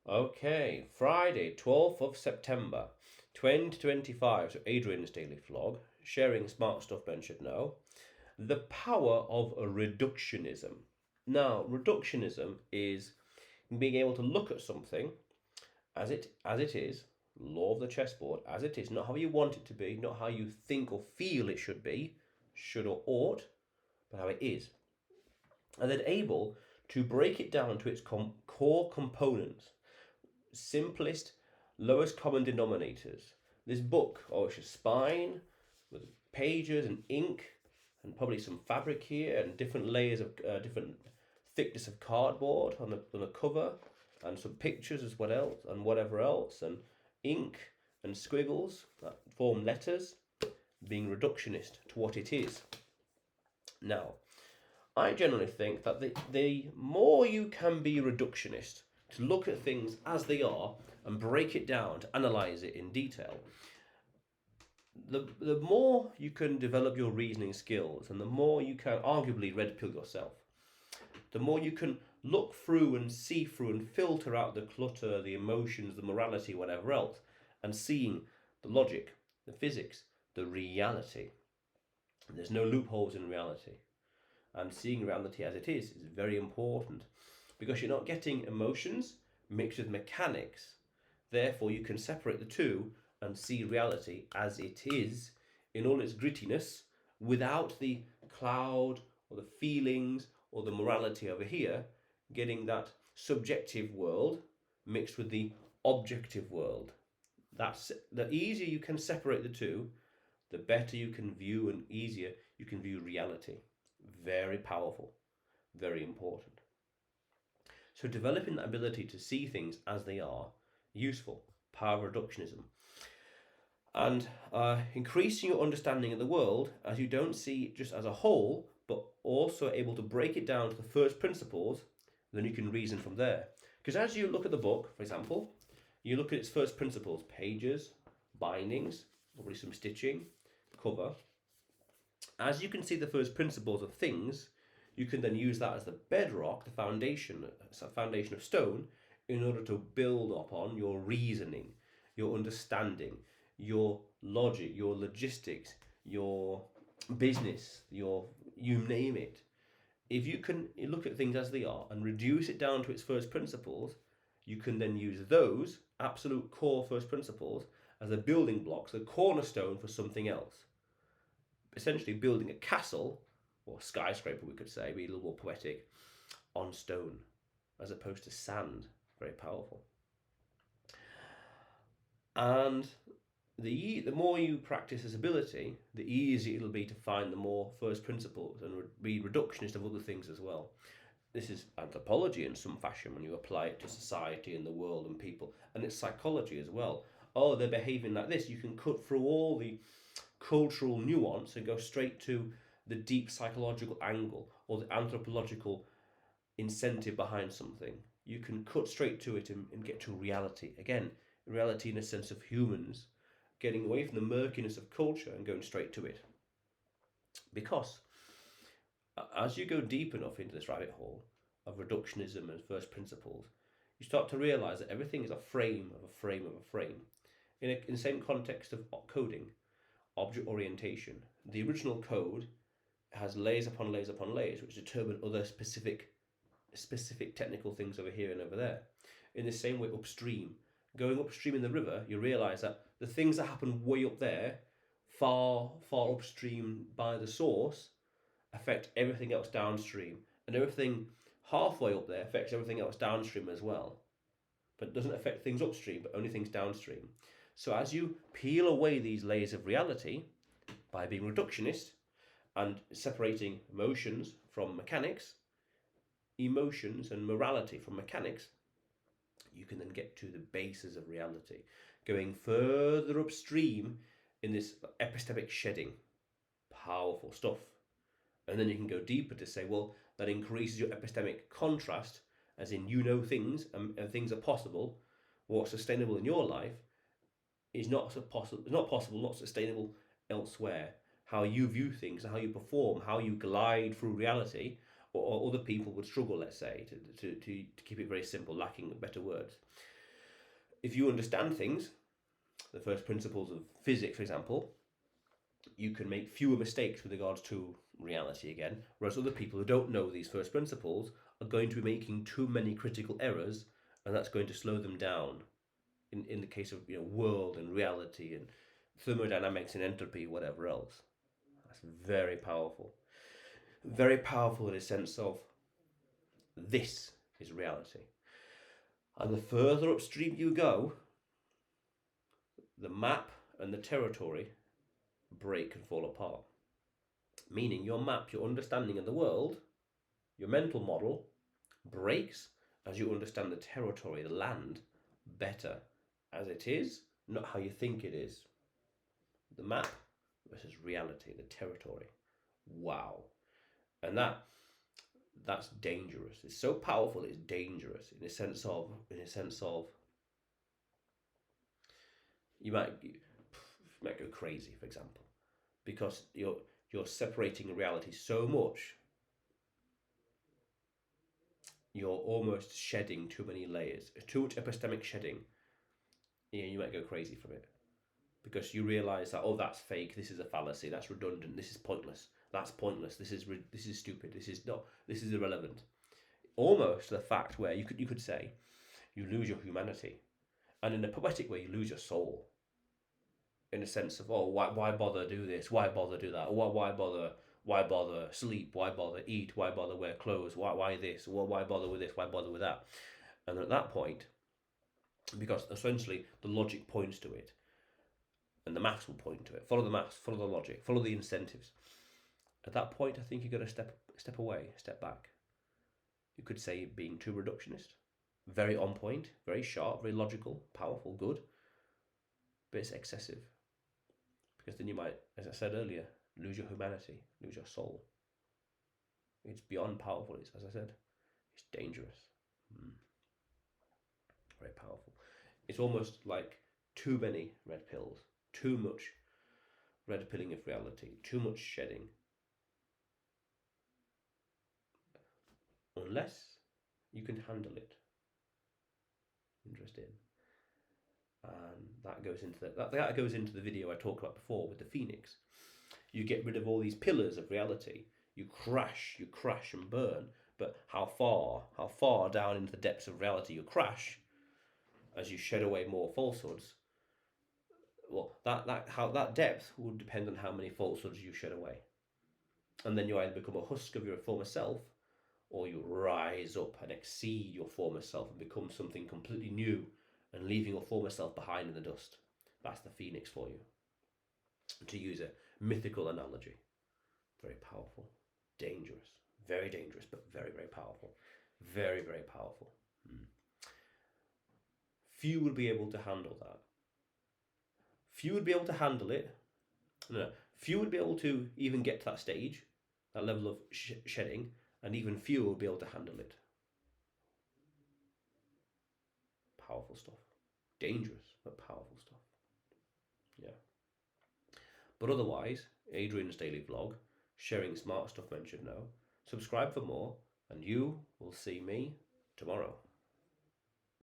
Okay, Friday, 12th of September, 2025. So, Adrian's daily vlog, sharing smart stuff men should know. The power of a reductionism. Now, reductionism is being able to look at something as it is, law of the chessboard, as it is, not how you want it to be, not how you think or feel it should be, should or ought, but how it is. And then able to break it down to its core components, simplest, lowest common denominators. This book, it's a spine with pages and ink and probably some fabric here and different layers of different thickness of cardboard on the cover and some pictures as well else and whatever else and ink and squiggles that form letters, being reductionist to what it is. Now, I generally think that the more you can be reductionist, to look at things as they are and break it down, to analyze it in detail, the more you can develop your reasoning skills and the more you can arguably red pill yourself, the more you can look through and see through and filter out the clutter, the emotions, the morality, whatever else, and seeing the logic, the physics, the reality. There's no loopholes in reality. And seeing reality as it is very important because you're not getting emotions mixed with mechanics. Therefore, you can separate the two and see reality as it is in all its grittiness without the cloud or the feelings or the morality over here, getting that subjective world mixed with the objective world. That's the easier you can separate the two, the better you can view and easier you can view reality. Very powerful, very important. So developing that ability to see things as they are, useful, power reductionism. And increasing your understanding of the world as you don't see it just as a whole, but also able to break it down to the first principles, then you can reason from there. Because as you look at the book, for example, you look at its first principles, pages, bindings, probably some stitching, cover. As you can see the first principles of things, you can then use that as the bedrock, the foundation, a foundation of stone, in order to build upon your reasoning, your understanding, your logic, your logistics, your business, your you name it. If you can look at things as they are and reduce it down to its first principles, you can then use those absolute core first principles as the building blocks, the cornerstone for something else. Essentially building a castle, or skyscraper we could say, be a little more poetic, on stone, as opposed to sand. Very powerful. And the more you practice this ability, the easier it'll be to find the more first principles and be reductionist of other things as well. This is anthropology in some fashion when you apply it to society and the world and people, and it's psychology as well. Oh, they're behaving like this. You can cut through all the cultural nuance and go straight to the deep psychological angle or the anthropological incentive behind something. You can cut straight to it and get to reality. Again, reality in a sense of humans, getting away from the murkiness of culture and going straight to it. Because as you go deep enough into this rabbit hole of reductionism and first principles, you start to realize that everything is a frame of a frame of a frame. In the same context of coding, object orientation, the original code has layers upon layers upon layers which determine other specific technical things over here and over there. In the same way, upstream, going upstream in the river, you realize that the things that happen way up there, far upstream by the source, affect everything else downstream, and everything halfway up there affects everything else downstream as well, but it doesn't affect things upstream, but only things downstream. So as you peel away these layers of reality by being reductionist and separating emotions from mechanics, emotions and morality from mechanics, you can then get to the basis of reality, going further upstream in this epistemic shedding. Powerful stuff. And then you can go deeper to say, well, that increases your epistemic contrast, as in you know things and things are possible. What's sustainable in your life is not possible, not sustainable elsewhere. How you view things and how you perform, how you glide through reality, or other people would struggle, let's say, to keep it very simple, lacking better words. if you understand things, the first principles of physics, for example, you can make fewer mistakes with regards to reality again, whereas other people who don't know these first principles are going to be making too many critical errors, and that's going to slow them down. In the case of world and reality and thermodynamics and entropy, whatever else, that's very powerful. Very powerful in a sense of this is reality. And the further upstream you go, the map and the territory break and fall apart. Meaning your map, your understanding of the world, your mental model breaks as you understand the territory, the land, better as it is, not how you think it is. The map versus reality, the territory. Wow. And that's dangerous. It's so powerful, it's dangerous in a sense of you might go crazy, for example, because you're separating reality so much. You're almost shedding too many layers, too much epistemic shedding. You might go crazy from it because you realize that, oh, that's fake. This is a fallacy. That's redundant. This is pointless. That's pointless. This is stupid. This is irrelevant. Almost the fact where you could say you lose your humanity, and in a poetic way you lose your soul. In a sense of, oh, why bother do this? Why bother do that? Why bother sleep? Why bother eat? Why bother wear clothes? Why this? Why bother with this? Why bother with that? And at that point, because essentially the logic points to it, and the maths will point to it. Follow the maths, follow the logic, follow the incentives. At that point, I think you've got to step away, step back. You could say being too reductionist, very on point, very sharp, very logical, powerful, good, but it's excessive. Because then you might, as I said earlier, lose your humanity, lose your soul. It's beyond powerful, as I said, it's dangerous. Very powerful. It's almost like too many red pills, too much red pilling of reality, too much shedding. Unless you can handle it. Interesting. And that goes into the video I talked about before with the phoenix. You get rid of all these pillars of reality. You crash and burn. But how far down into the depths of reality you crash, as you shed away more falsehoods. Well, that depth will depend on how many falsehoods you shed away. And then you either become a husk of your former self, or you rise up and exceed your former self and become something completely new, and leaving your former self behind in the dust. That's the phoenix for you. To use a mythical analogy. Very powerful. Dangerous. Very dangerous, but very, very powerful. Very, very powerful. Few would be able to handle that. Few would be able to handle it. No. Few would be able to even get to that stage, that level of shedding, and even fewer would be able to handle it. Powerful stuff. Dangerous, but powerful stuff. Yeah. But otherwise, Adrian's daily vlog, sharing smart stuff mentioned now. Subscribe for more, and you will see me tomorrow.